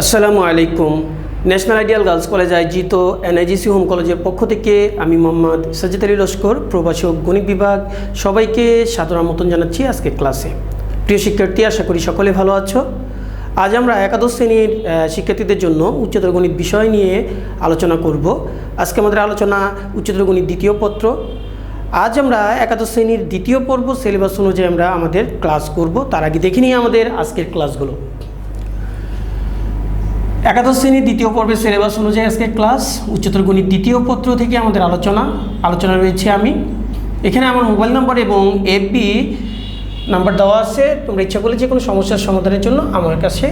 আসসালামু আলাইকুম। National ideal girls college আয়োজিত এনআইজিসি হোম কলেজের পক্ষ থেকে আমি মোহাম্মদ সাজ্জাদ আলী লস্কর, প্রভাষক গণিত বিভাগ, সবাইকে সাদর আমন্ত্রণ জানাচ্ছি আজকের ক্লাসে। প্রিয় শিক্ষার্থী, আশা করি সকলে ভালো আছো। আজ আমরা একাদশ শ্রেণীর শিক্ষার্থীদের জন্য উচ্চতর গণিত বিষয় নিয়ে আলোচনা করব। আজকে আমাদের আলোচনা উচ্চতর গণিত দ্বিতীয় পত্র। আজ আমরা একাদশ শ্রেণীর দ্বিতীয় পর্ব সিলেবাস অনুযায়ী আমরা আমাদের ক্লাস করব। তার আগে দেখে নিই আমাদের আজকের ক্লাসগুলো। একাদশ শ্রেণীর দ্বিতীয় পর্বের সিলেবাস অনুযায়ী আজকে ক্লাস উচ্চতর গণিত দ্বিতীয় পত্র থেকে আমাদের আলোচনা রয়েছে আমি। এখানে আমার মোবাইল নাম্বার এবং এফবি নাম্বার দেওয়া আছে। তোমরা ইচ্ছা করলে যে কোনো সমস্যার সমাধানের জন্য আমার কাছে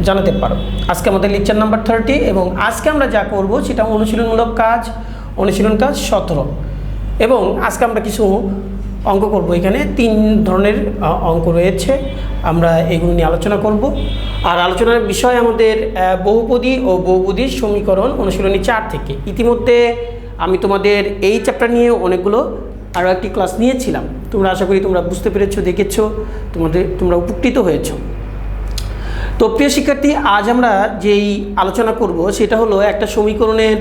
জানাতে পারো। আজকে আমাদের লেকচার নাম্বার 30 এবং আজকে আমরা যা করব সেটা অনুশীলনমূলক কাজ, অনুশীলন কাজ 17 এবং আজকে আমরা কিছু অঙ্ক করব। এখানে 3 ধরনের অঙ্ক রয়েছে, আমরা এগুলো নিয়ে আলোচনা করব। আর আলোচনার বিষয় আমাদের বহুপদী ও বহুপদীর সমীকরণ অনুশীলনী 4 থেকে। ইতিমধ্যে আমি তোমাদের এই চ্যাপ্টার নিয়ে অনেকগুলো আরও একটি ক্লাস নিয়েছিলাম। তোমরা আশা করি তোমরা বুঝতে পেরেছো, দেখেছো, তোমরা উপকৃত হয়েছো। তো প্রিয় শিক্ষার্থী, আজ আমরা যেই আলোচনা করব সেটা হলো একটা সমীকরণের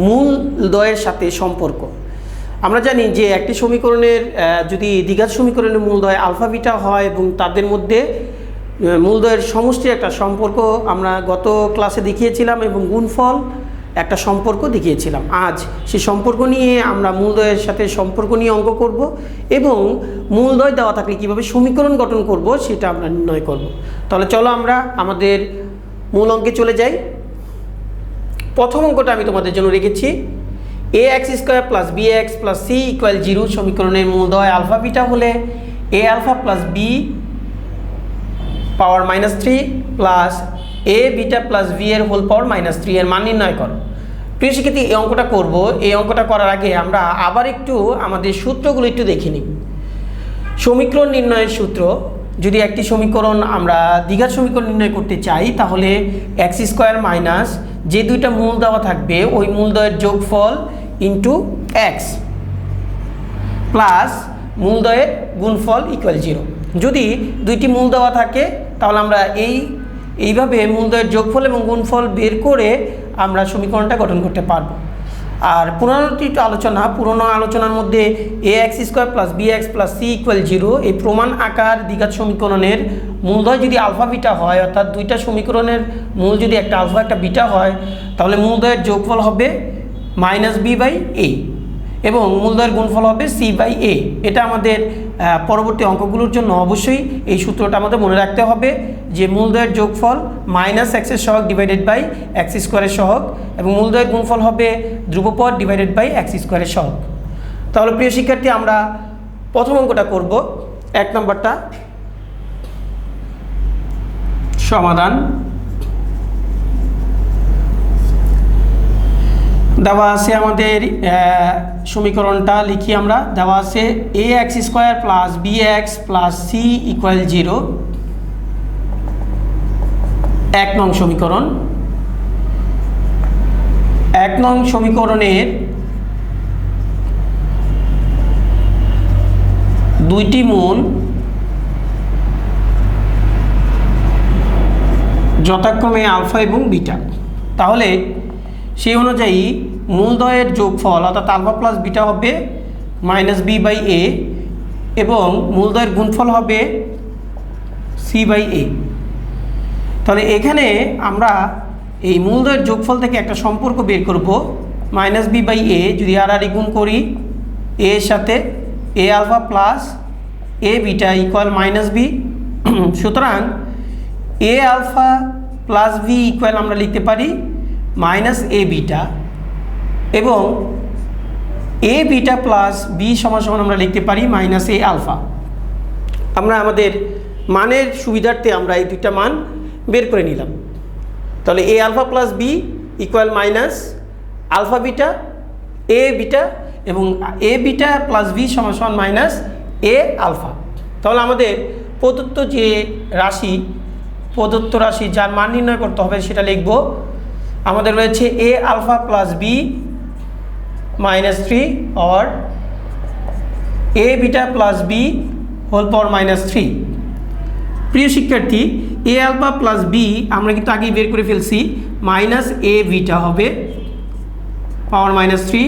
মূলদ্বয়ের সাথে সম্পর্ক। আমরা জানি যে একটি সমীকরণের যদি দ্বিঘাত সমীকরণের মূলদ্বয় আলফা বিটা হয় এবং তাদের মধ্যে মূলদ্বয়ের সমষ্টির একটা সম্পর্ক আমরা গত ক্লাসে দেখিয়েছিলাম এবং গুণফল একটা সম্পর্ক দেখিয়েছিলাম। আজ সেই সম্পর্ক নিয়ে আমরা মূলদ্বয়ের সাথে সম্পর্ক নিয়ে অঙ্ক করব এবং মূলদ্বয় দেওয়া থাকলে কীভাবে সমীকরণ গঠন করব সেটা আমরা নির্ণয় করব। তাহলে চলো আমরা আমাদের মূল অঙ্কে চলে যাই। প্রথম অঙ্কটা আমি তোমাদের জন্য রেখেছি। ax² + bx + c = 0 সমীকরণের মূলদ্বয় আলফা বিটা হলে a alpha + b power -3 plus a beta + v এর হোল পাওয়ার -3 এর মান নির্ণয় করো। প্রিয় শিক্ষার্থী, এই অঙ্কটা করব। এই অঙ্কটা করার আগে আমরা আবার একটু আমাদের সূত্রগুলো একটু দেখে নিই। সমীকরণ নির্ণয়ের সূত্র, যদি একটি সমীকরণ আমরা দ্বিঘাত সমীকরণ নির্ণয় করতে চাই তাহলে x² মাইনাস যে দুইটা মূল দেওয়া থাকবে ওই মূলদ্বয়ের যোগফল ইন্টু এক্স প্লাস মূলদ্বয়ের গুণফল = 0। যদি দুইটি মূল দেওয়া থাকে তাহলে আমরা এইভাবে মূলদ্বয়ের যোগফল এবং গুণফল বের করে আমরা সমীকরণটা গঠন করতে পারব। আর পুরনো আলোচনার মধ্যে ax² + bx + c = 0 এই প্রমাণ আকার দ্বিঘাত সমীকরণের মূলদ্বয় যদি আলফা বিটা হয়, অর্থাৎ দুইটা সমীকরণের মূল যদি একটা আলফা একটা বিটা হয় তাহলে মূলদ্বয়ের যোগফল হবে -b/a এবং মূলদ্বয়ের গুণফল হবে c/a। এটা আমাদের পরবর্তী অঙ্কগুলোর জন্য অবশ্যই এই সূত্রটা আমাদের মনে রাখতে হবে যে মূলদ্বয়ের যোগফল -x এর সহগ /x² এর সহগ এবং মূলদ্বয়ের গুণফল হবে ধ্রুবপদ /x² এর সহগ। তাহলে প্রিয় শিক্ষার্থী, আমরা প্রথম অঙ্কটা করব। 1 নম্বরটা সমাধান দেওয়া আছে আমাদের। সমীকরণটা লিখি আমরা। দেওয়া আছে ax² + bx + c = 0 1 নং সমীকরণ। 1 নং সমীকরণের দুইটি মূল যথাক্রমে আলফা এবং বিটা। তাহলে সেই অনুযায়ী মূলদ্বয়ের যোগফল অর্থাৎ আলফা প্লাস বিটা হবে -b/a এবং মূলদ্বয়ের গুণফল হবে c/a। তাহলে এখানে আমরা এই মূলদ্বয়ের যোগফল থেকে একটা সম্পর্ক বের করব। -b/a যদি আর গুণ করি a এর সাথে a alpha plus a beta = -b। সুতরাং a আলফা প্লাস v = আমরা লিখতে পারি -a বিটা এবং a বিটা প্লাস b সমান আমরা লিখতে পারি -a আলফা। আমরা আমাদের মানের সুবিধার্থে আমরা এই দুইটা মান বের করে নিলাম। তাহলে a alpha plus b = alpha beta a beta এবং a বিটা প্লাস b সমান -a আলফা। তাহলে আমাদের প্রদত্ত রাশি যার মান নির্ণয় করতে হবে সেটা লিখব। আমাদের রয়েছে a আলফা প্লাস b -3 और a beta plus b whole power -3 প্রিয় শিক্ষার্থী, এ আলফা প্লাস বি আমরা কিন্তু আগেই বের করে ফেলছি, মাইনাস এ বিটা হবে power -3,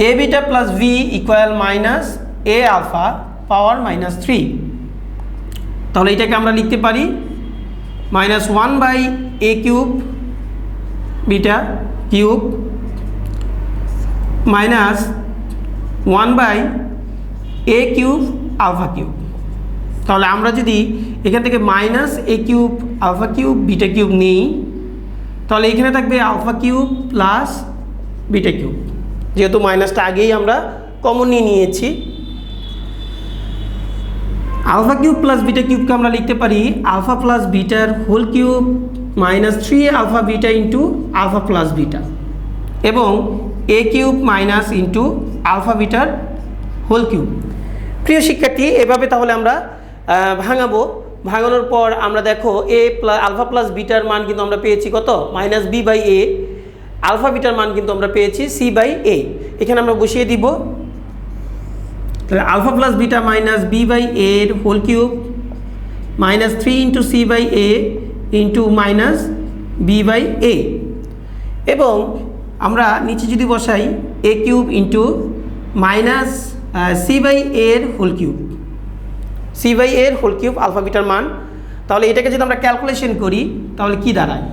a beta plus b equal minus a alpha power -3। তাহলে এটাকে আমরা লিখতে পারি -1/a cube beta cube -1/a cube alpha cube. তাহলে আমরা যদি এখান থেকে -a cube alpha cube beta cube নিই, তাহলে এখানে থাকবে alpha cube plus beta cube, যেহেতু মাইনাসটা আগেই আমরা কমন নিয়েছি। আলফা কিউব প্লাস বিটা কিউবকে আমরা লিখতে পারি আলফা প্লাস বিটার whole cube -3 alpha beta into alpha plus beta, এবং a cube minus into alpha বিটার হোল কিউব। প্রিয় শিক্ষার্থী, এভাবে তাহলে আমরা ভাঙাবো। ভাঙানোর পর আমরা দেখো আলফা প্লাস বিটার মান কিন্তু আমরা পেয়েছি কত, -b/a। আলফা বিটার মান কিন্তু আমরা পেয়েছি c/a। এখানে আমরা বসিয়ে দিব, তাহলে আলফা প্লাস বিটা -b/a এর whole cube -3 into c/a into -b/a, এবং আমরা নিচে যদি বসাই a কিউব ইন্টু c/a এর হোল কিউব, c/a এর হোল কিউব আলফা বিটার মান। তাহলে এটাকে যদি আমরা ক্যালকুলেশন করি তাহলে কি দাঁড়ায়,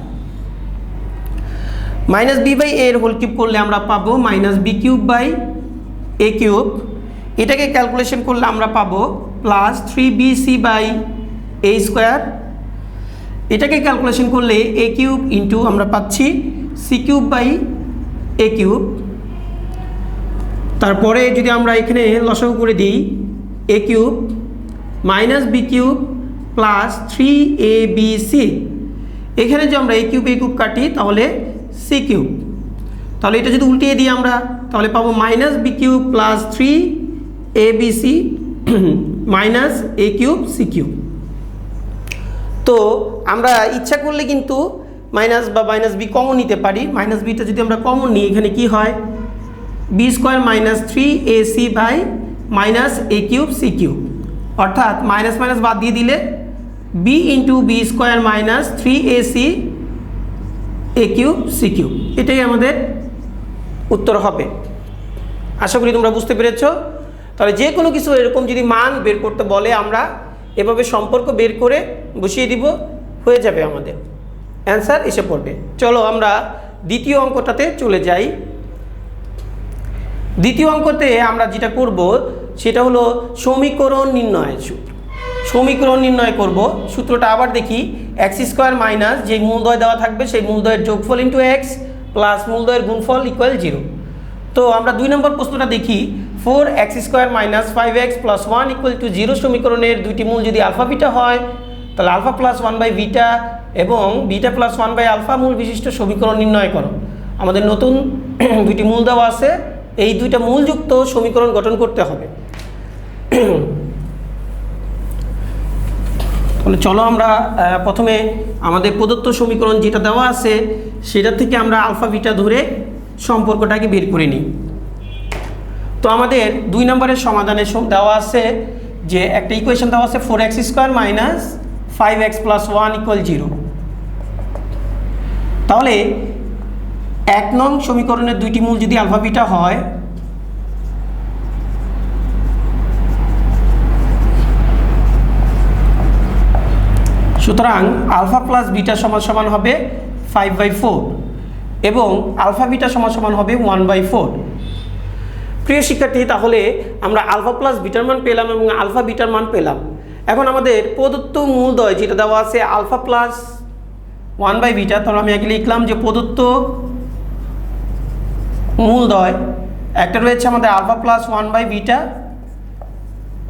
-b/a এর হোল কিউব করলে আমরা পাবো -b³ কিউব। এটাকে ক্যালকুলেশন করলে আমরা পাবো +3bc/a²। এটাকে ক্যালকুলেশন করলে a কিউব ইন্টু আমরা পাচ্ছি c³/a³। তারপরে যদি আমরা এখানে লসাগু করে দিই a cube -b³ plus 3abc, এখানে যে আমরা a কিউব কাটি তাহলে c কিউব। তাহলে এটা যদি উল্টিয়ে দিই আমরা তাহলে পাবো -b³ plus 3abc minus a cube c cube. তো আমরা ইচ্ছা করলে কিন্তু মাইনাস বা -b কমন নিতে পারি। -bটা যদি আমরা কমন নিই, এখানে কি হয়, b² -3ac/-a³ c³, অর্থাৎ মাইনাস মাইনাস বাদ দিয়ে দিলে b into b² -3ac/a³ c³, এটাই আমাদের উত্তর হবে। আশা করি তোমরা বুঝতে পেরেছ। তাহলে যে কোনো কিছু এরকম যদি মান বের করতে বলে আমরা এভাবে সম্পর্ক বের করে বসিয়ে দিব, হয়ে যাবে, আমাদের অ্যান্সার এসে পড়বে। চলো আমরা দ্বিতীয় অঙ্কটাতে চলে যাই। দ্বিতীয় অঙ্কতে আমরা যেটা করব সেটা হলো সমীকরণ নির্ণয়ের সূত্র। সমীকরণ নির্ণয় করব, সূত্রটা আবার দেখি, x² মাইনাস যে মূলদ্বয় দেওয়া থাকবে সেই মূলদ্বয়ের যোগফল ইন্টু এক্স প্লাস মূলদ্বয়ের গুণফল ইকুয়াল 0। তো আমরা 2 নম্বর প্রশ্নটা দেখি, 4x² - 5x + 1 = 0 সমীকরণের দুইটি মূল যদি আলফা বিটা হয়, তাহলে আলফা প্লাস 1/বিটা এবং বিটা প্লাস 1/আলফা মূল বিশিষ্ট সমীকরণ নির্ণয় করো। আমাদের নতুন দুইটি মূল দেওয়া আছে, এই দুইটা মূলযুক্ত সমীকরণ গঠন করতে হবে। তাহলে চলো আমরা প্রথমে আমাদের প্রদত্ত সমীকরণ যেটা দেওয়া আছে সেটা থেকে আমরা আলফা বিটা ধরে সম্পর্কটাকে বের করে নিই। তো আমাদের 2 নম্বরের সমাধানে দেওয়া আছে যে একটা ইকুয়েশন দেওয়া আছে 4x² - 5x + 1 = 0। তাহলে 1 নং সমীকরণের দুইটি মূল যদি আলফা বিটা হয়, সুতরাং আলফা প্লাস বিটা সমান হবে 5/4 এবং আলফা বিটা সমান হবে 1/4। প্রিয় শিক্ষার্থী, তাহলে আমরা আলফা প্লাস বিটার মান পেলাম এবং আলফা বিটার মান পেলাম। এখন আমাদের প্রদত্ত মূলদ্বয় যেটা দেওয়া আছে আলফা প্লাস 1/বিটা, তাহলে আমি আগে লিখলাম যে প্রদত্ত মূলদ্বয় একটা রয়েছে আমাদের আলফা প্লাস 1/বিটা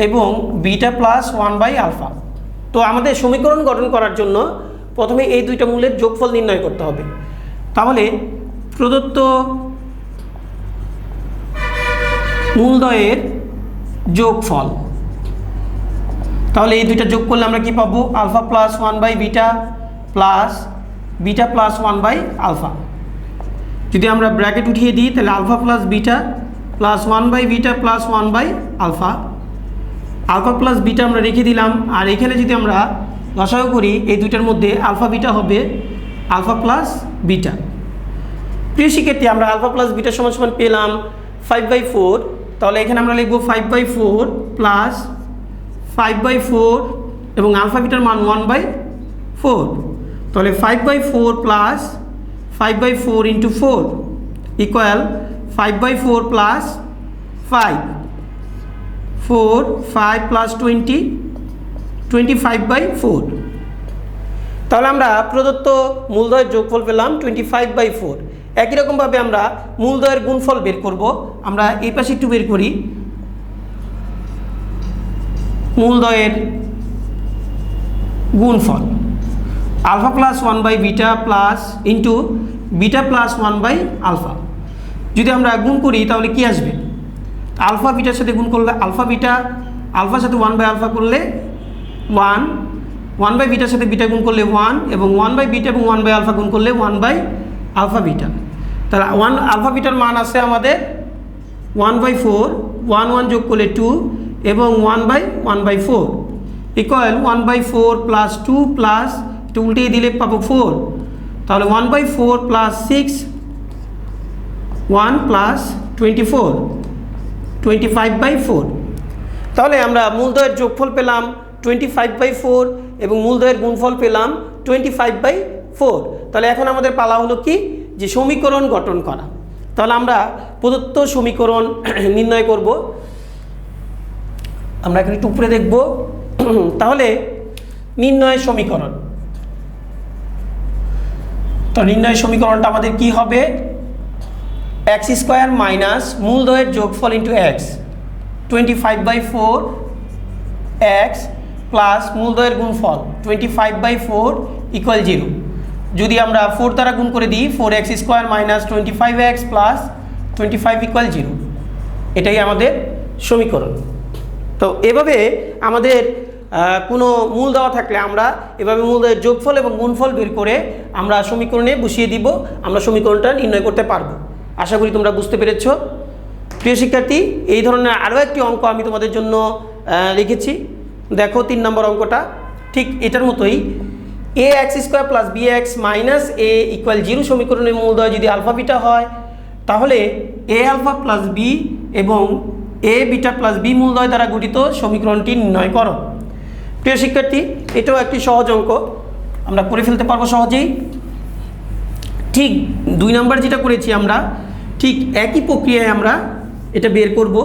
এবং বিটা প্লাস 1/আলফা। তো আমাদের সমীকরণ গঠন করার জন্য প্রথমে এই দুইটা মূলের যোগফল নির্ণয় করতে হবে। তাহলে প্রদত্ত মূলদ্বয়ের যোগফল, তাহলে এই দুইটা যোগ করলে আমরা কি পাবো, আলফা প্লাস 1/বিটা প্লাস বিটা প্লাস 1/আলফা। যদি আমরা ব্র্যাকেট উঠিয়ে দিই তাহলে আলফা প্লাস বিটা প্লাস 1/বিটা প্লাস 1/আলফা আলফা প্লাস বিটা আমরা রেখে দিলাম, আর এখানে যদি আমরা লসাগু করি এই দুইটার মধ্যে আলফা বিটা হবে আলফা প্লাস বিটা। প্রিয় শিক্ষার্থী, আমরা আলফা প্লাস বিটা সমান সমান পেলাম 5/4। তাহলে এখানে আমরা লিখব 5/4 প্লাস 5/4 এবং আলফা বিটার মান 1/4। তাহলে 5/4 plus 5/4 into 4 equal 5/4 plus 5, 4, 5 plus 20, 25/4। তাহলে আমরা প্রদত্ত মূলদ্বয়ের যোগফল পেলাম 25/4। একই রকমভাবে আমরা মূলদ্বয়ের গুণফল বের করব। আমরা এই পাশে একটু বের করি। মূলদ্বয়ের গুণফল আলফা প্লাস 1/বিটা প্লাস ইন্টু বিটা প্লাস 1/আলফা। যদি আমরা গুণ করি তাহলে কি আসবে? আলফা বিটার সাথে গুণ করলে আলফা বিটা, আলফার সাথে 1/আলফা করলে 1, 1/বিটার সাথে বিটা গুণ করলে 1 এবং 1/বিটা এবং 1/আলফা গুণ করলে 1/আলফা বিটা। তাহলে 1 আলফা বিটার মান আছে আমাদের 1/4, 1 1 যোগ করলে 2 এবং 1/4 ইকুয়াল 1/4 প্লাস 2 প্লাস একটু উল্টিয়ে দিলে পাবো 4। তাহলে 1/4 প্লাস 6, 1 প্লাস 24, 25/4। তাহলে আমরা মূলদ্বয়ের যোগফল পেলাম 25/4 এবং মূলদ্বয়ের গুণফল পেলাম 25/4। তাহলে এখন আমাদের পালা হলো কি, যে সমীকরণ গঠন করা। তাহলে আমরা প্রদত্ত সমীকরণ নির্ণয় করব। আমরা এখন একটু উপরে দেখব। তাহলে নির্ণয় সমীকরণ, তো নির্ণয় সমীকরণটা আমাদের কি হবে? x² মাইনাস মূলদ্বয়ের যোগফল ইন্টু x 25/4 x প্লাস মূলদ্বয়ের গুণফল 25/4 ইকুয়াল 0। যদি আমরা 4 দ্বারা গুণ করে দিই 4x² minus 25x plus 25 equal 0, এটাই আমাদের সমীকরণ। তো এভাবে আমাদের কোনো মূল দেওয়া থাকলে আমরা এভাবে মূলদ্বয়ের যোগফল এবং গুণফল বের করে আমরা সমীকরণে বসিয়ে দিব, আমরা সমীকরণটা নির্ণয় করতে পারবো। আশা করি তোমরা বুঝতে পেরেছ। প্রিয় শিক্ষার্থী, এই ধরনের আরও একটি অঙ্ক আমি তোমাদের জন্য লিখেছি। দেখো 3 নম্বর অঙ্কটা ঠিক এটার মতোই। ax² plus bx minus a equal 0 সমীকরণের মূলদ্বয় যদি আলফা বিটা হয়, তাহলে a আলফা প্লাস b এবং a বিটা প্লাস b মূলদ্বয় দ্বারা গঠিত সমীকরণটি নির্ণয় করো। প্রিয় শিক্ষার্থী, এটাও একটি সহজ অঙ্ক, আমরা করে ফেলতে পারবো সহজেই। ঠিক 2 নম্বর যেটা করেছি আমরা ঠিক একই প্রক্রিয়ায় আমরা এটা বের করব।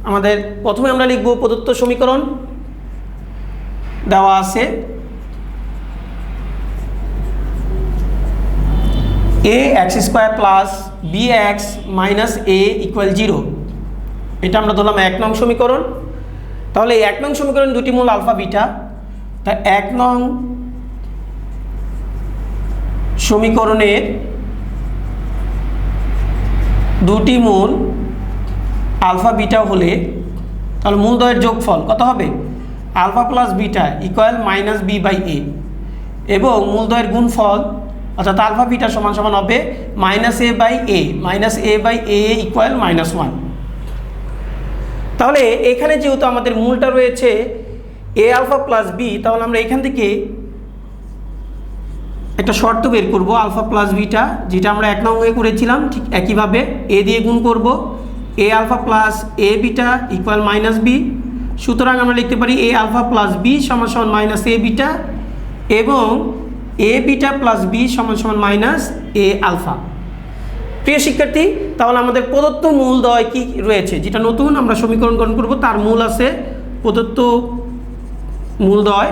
আমাদের প্রথমে আমরা লিখব প্রদত্ত সমীকরণ দেওয়া আছে ax² plus bx minus a equal 0, এটা আমরা ধরলাম 1 নং সমীকরণ। তাহলে 1 নং সমীকরণ দুটি মূল আলফা বিটা, তা 1 নং সমীকরণের দুটি মূল আলফা বিটা হলে তাহলে মূলদ্বয়ের যোগফল কত হবে? Alpha plus beta equal minus b/a এবং মূলদ্বয়ের গুণফল অর্থাৎ আলফা বিটা সমান সমান হবে minus a/a, minus a/a equal -1। তাহলে এখানে যেহেতু আমাদের মূলটা রয়েছে a আলফা প্লাস b, তাহলে আমরা এখান থেকে একটা শর্ত বের করব আলফা প্লাস বিটা, যেটা আমরা 1 নং করেছিলাম। ঠিক একইভাবে a দিয়ে গুণ করব, a alpha plus a beta equal -b। সুতরাং আমরা লিখতে পারি a আলফা প্লাস b সমান সমান মাইনাস a বিটা এবং a বিটা প্লাস b সমান সমান মাইনাস a আলফা। প্রিয় শিক্ষার্থী, তাহলে আমাদের প্রদত্ত মূলদ্বয় কি রয়েছে, যেটা নতুন আমরা সমীকরণ গ্রহণ করব, তার মূল আছে প্রদত্ত মূলদ্বয়।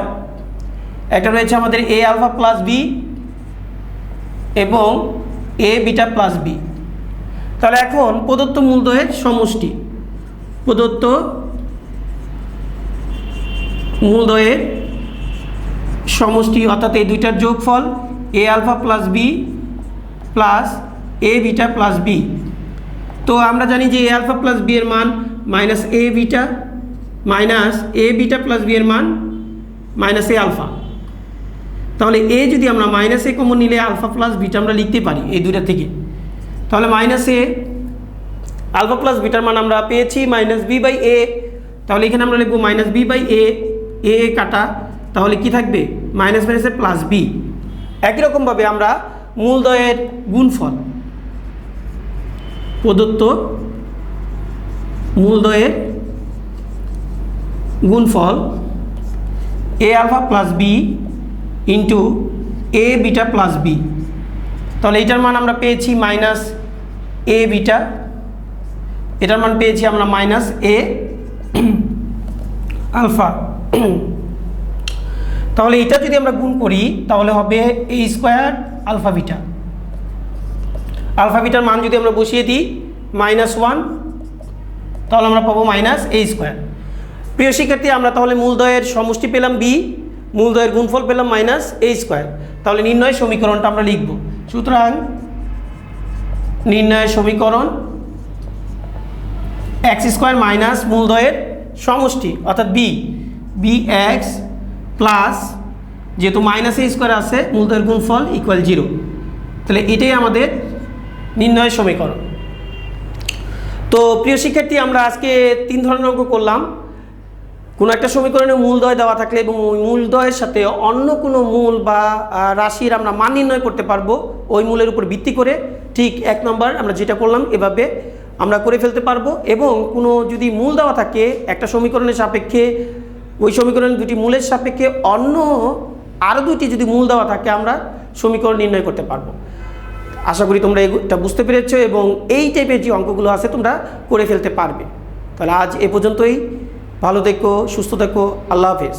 একটা রয়েছে আমাদের a আলফা প্লাস b এবং a বিটা প্লাস b। তাহলে এখন প্রদত্ত মূলদ্বয়ের সমষ্টি, প্রদত্ত মূলদ্বয়ের সমষ্টি অর্থাৎ এই দুইটার যোগফল a alpha plus b plus a beta plus b। তো আমরা জানি যে a আলফা প্লাস b এর মান minus a beta minus a beta plus b এর মান মাইনাস a আলফা। তাহলে a যদি আমরা মাইনাস a কমন নিলে আলফা প্লাস বিটা আমরা লিখতে পারি এই দুইটা থেকে। তাহলে মাইনাস a আলফা প্লাস বিটার মান আমরা পেয়েছি মাইনাস b/a তাহলে এখানে আমরা লিখবো minus B by A, A কাটা, তাহলে কি থাকবে মাইনাস মাইনাসে প্লাস বি। একই রকমভাবে আমরা মূলদ্বয়ের গুণফল, প্রদত্ত মূলদ্বয়ের গুণফল এ আলফা প্লাস বি ইন্টু এ বিটা প্লাস বি, তাহলে এটার মান আমরা পেয়েছি মাইনাস এ বিটা, এটার মান পেয়েছি আমরা মাইনাস এ আলফা। তাহলে এটা যদি আমরা গুণ করি তাহলে হবে a square alpha beta, alpha বিটার মান যদি আমরা বসিয়ে দিই -1, তাহলে আমরা পাবো মাইনাস এ স্কোয়ার। প্রিয় শিক্ষার্থী, আমরা তাহলে মূলদ্বয়ের সমষ্টি পেলাম বি, মূলদ্বয়ের গুণফল পেলাম মাইনাস এ স্কোয়ার। তাহলে নির্ণয় সমীকরণটা আমরা লিখব। সুতরাং নির্ণয় সমীকরণ এক্স স্কোয়ার মাইনাস মূলদ্বয়ের সমষ্টি অর্থাৎ বি, বি এক্স প্লাস যেহেতু মাইনাস এ স্কোয়ার আছে মূলদ্বয়ের গুণফল ইকুয়াল 0, তাহলে এটাই আমাদের নির্ণয় সমীকরণ। তো প্রিয় শিক্ষার্থী, আমরা আজকে 3 ধরনের অঙ্ক করলাম। কোনো একটা সমীকরণে মূলদ্বয় দেওয়া থাকলে এবং ওই মূলদ্বয়ের সাথে অন্য কোনো মূল বা রাশির আমরা মান নির্ণয় করতে পারবো ওই মূলের উপর ভিত্তি করে। ঠিক 1 নম্বর আমরা যেটা করলাম এভাবে আমরা করে ফেলতে পারবো। এবং কোনো যদি মূল দেওয়া থাকে একটা সমীকরণের সাপেক্ষে, ওই সমীকরণের দুটি মূলের সাপেক্ষে অন্য আরও দুটি যদি মূল দেওয়া থাকে আমরা সমীকরণ নির্ণয় করতে পারবো। আশা করি তোমরা এটা বুঝতে পেরেছো এবং এই টাইপের যে অঙ্কগুলো আছে তোমরা করে ফেলতে পারবে। তাহলে আজ এ পর্যন্তই। ভালো থেকো, সুস্থ থেকো, আল্লাহ হাফেজ।